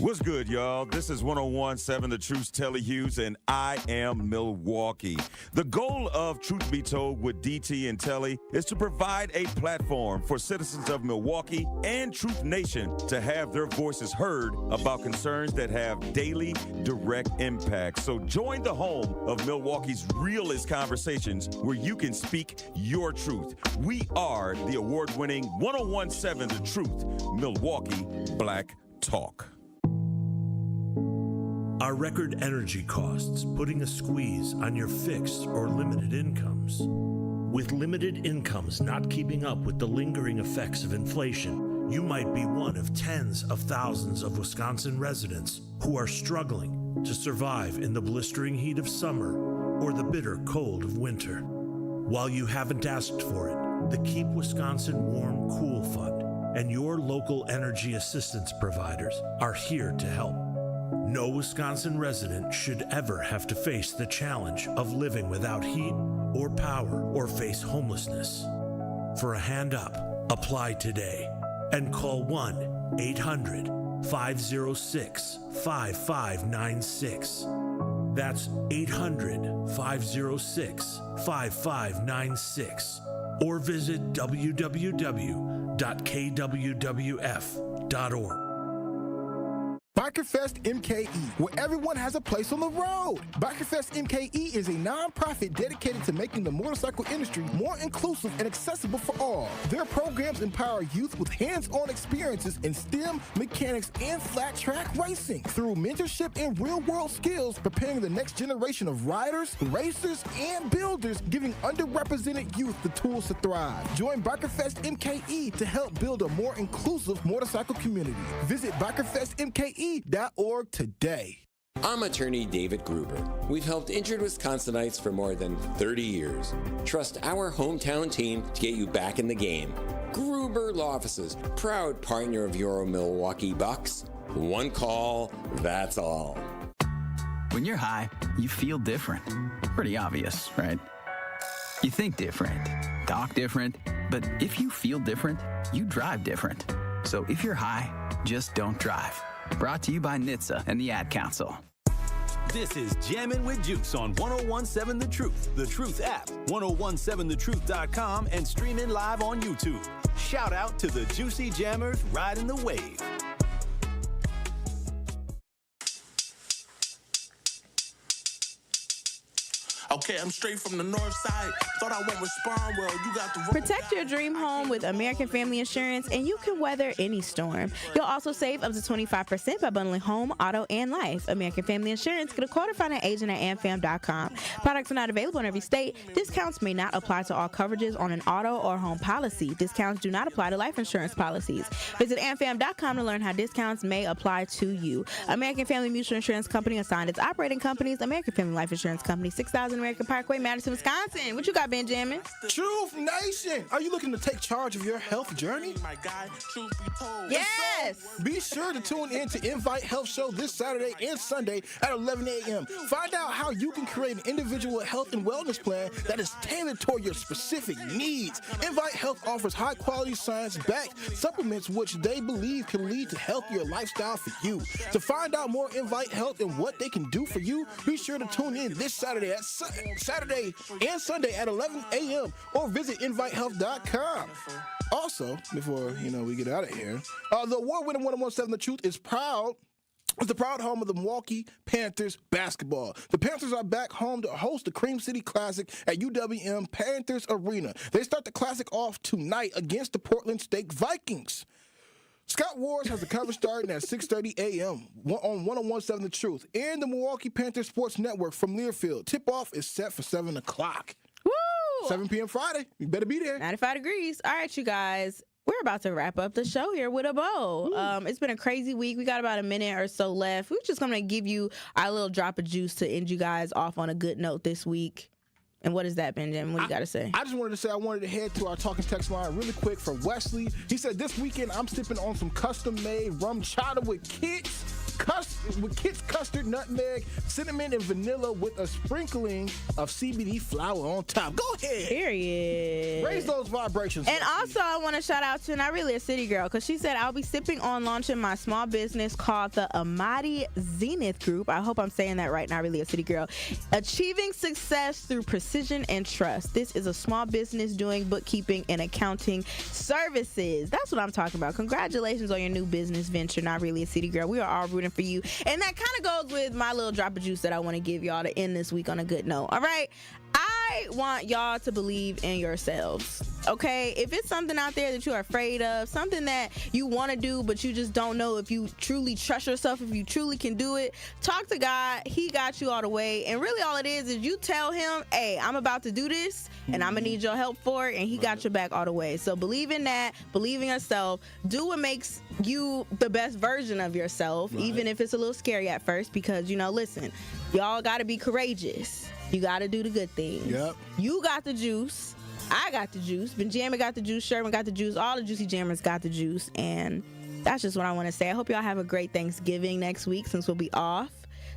What's good, y'all? This is 1017 The Truth's Telly Hughes, and I am Milwaukee. The goal of Truth Be Told with DT and Telly is to provide a platform for citizens of Milwaukee and Truth Nation to have their voices heard about concerns that have daily, direct impact. So join the home of Milwaukee's realest conversations where you can speak your truth. We are the award-winning 1017 The Truth, Milwaukee Black Talk. Are record energy costs putting a squeeze on your fixed or limited incomes? With limited incomes not keeping up with the lingering effects of inflation, you might be one of tens of thousands of Wisconsin residents who are struggling to survive in the blistering heat of summer or the bitter cold of winter. While you haven't asked for it, the Keep Wisconsin Warm Cool Fund and your local energy assistance providers are here to help. No Wisconsin resident should ever have to face the challenge of living without heat or power or face homelessness. For a hand up, apply today and call 1-800-506-5596. That's 800-506-5596. Or visit www.kwwf.org. Bikerfest MKE, where everyone has a place on the road. Bikerfest MKE is a non-profit dedicated to making the motorcycle industry more inclusive and accessible for all. Their programs empower youth with hands-on experiences in STEM, mechanics, and flat track racing through mentorship and real-world skills, preparing the next generation of riders, racers, and builders, giving underrepresented youth the tools to thrive. Join Bikerfest MKE to help build a more inclusive motorcycle community. Visit bikerfestmke.org today. I'm attorney David Gruber. We've helped injured Wisconsinites for more than 30 years. Trust our hometown team to get you back in the game. Gruber Law Offices, proud partner of your Milwaukee Bucks. One call, that's all. When you're high, you feel different. Pretty obvious, right? You think different, talk different, but if you feel different, you drive different. So if you're high, just don't drive. Brought to you by NHTSA and the Ad Council. This is Jammin' with Juice on 1017 The Truth, The Truth app, 1017thetruth.com, and streaming live on YouTube. Shout out to the Juicy Jammers riding the wave. Okay, I'm straight from the north side. Thought I won't respond well. You got the Protect your dream home with American Family Insurance, and you can weather any storm. You'll also save up to 25% by bundling home, auto, and life. American Family Insurance. Get a quote or find an agent at amfam.com. Products are not available in every state. Discounts may not apply to all coverages on an auto or home policy. Discounts do not apply to life insurance policies. Visit amfam.com to learn how discounts may apply to you. American Family Mutual Insurance Company assigned its operating companies. American Family Life Insurance Company, 6000 American Parkway, Madison, Wisconsin. What you got, Benjamin? Truth Nation, are you looking to take charge of your health journey? My guy, truth be told. Yes. Be sure to tune in to Invite Health Show this Saturday and Sunday at 11 a.m. Find out how you can create an individual health and wellness plan that is tailored toward your specific needs. Invite Health offers high-quality science-backed supplements which they believe can lead to healthier lifestyle for you. To find out more Invite Health and what they can do for you, be sure to tune in this Saturday and Sunday at 11 a.m. or visit invitehealth.com. Also, before we get out of here, the award-winning 1017 The Truth is the proud home of the Milwaukee Panthers basketball. The Panthers are back home to host the Cream City Classic at UWM Panthers Arena. They start the Classic off tonight against the Portland State Vikings. Scott Wars has the cover starting at 6:30 a.m. on 1017 The Truth and the Milwaukee Panthers Sports Network from Learfield. Tip-off is set for 7 o'clock. Woo! 7 p.m. Friday. You better be there. 95 degrees. All right, you guys. We're about to wrap up the show here with a bow. It's been a crazy week. We got about a minute or so left. We're just going to give you our little drop of juice to end you guys off on a good note this week. And what is that, Benjamin? What you got to say? I just wanted to say I wanted to head to our talking text line really quick for Wesley. He said, this weekend I'm sipping on some custom-made rum chata with kicks. with Kit's custard, nutmeg, cinnamon, and vanilla with a sprinkling of CBD flour on top. Go ahead. Period. Raise those vibrations. And also, I want to shout out to Not Really a City Girl, because she said, I'll be sipping on launching my small business called the Amati Zenith Group. I hope I'm saying that right, Not Really a City Girl. Achieving success through precision and trust. This is a small business doing bookkeeping and accounting services. That's what I'm talking about. Congratulations on your new business venture, Not Really a City Girl. We are all rooting for you. And that kind of goes with my little drop of juice that I want to give y'all to end this week on a good note. All right? I want y'all to believe in yourselves, okay? If it's something out there that you are afraid of, something that you want to do, but you just don't know if you truly trust yourself, if you truly can do it, talk to God. He got you all the way. And really all it is you tell him, hey, I'm about to do this, and I'm going to need your help for it, and he got your back all the way. So believe in that. Believe in yourself. Do what makes you the best version of yourself, even if it's a little scary at first, because, listen, y'all got to be courageous. You got to do the good things. Yep. You got the juice. I got the juice. Benjamin got the juice. Sherman got the juice. All the Juicy Jammers got the juice. And that's just what I want to say. I hope y'all have a great Thanksgiving next week, since we'll be off.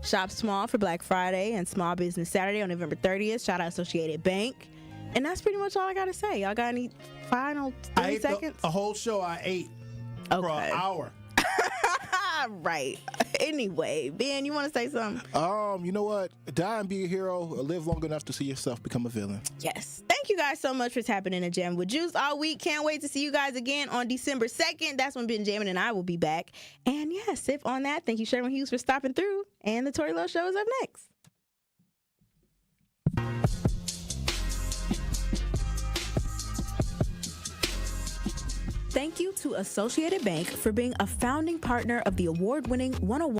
Shop small for Black Friday and Small Business Saturday on November 30th. Shout out Associated Bank. And that's pretty much all I got to say. Y'all got any final 30 seconds? A whole show I ate for an hour. Right. Anyway, Ben, you want to say something? You know what? Die and be a hero. Live long enough to see yourself become a villain. Yes. Thank you guys so much for tapping in to Jam with Juice all week. Can't wait to see you guys again on December 2nd. That's when Benjamin and I will be back. And yeah, sip on that. Thank you, Sherman Hughes, for stopping through. And the Tori Lowe Show is up next. Thank you to Associated Bank for being a founding partner of the award-winning 101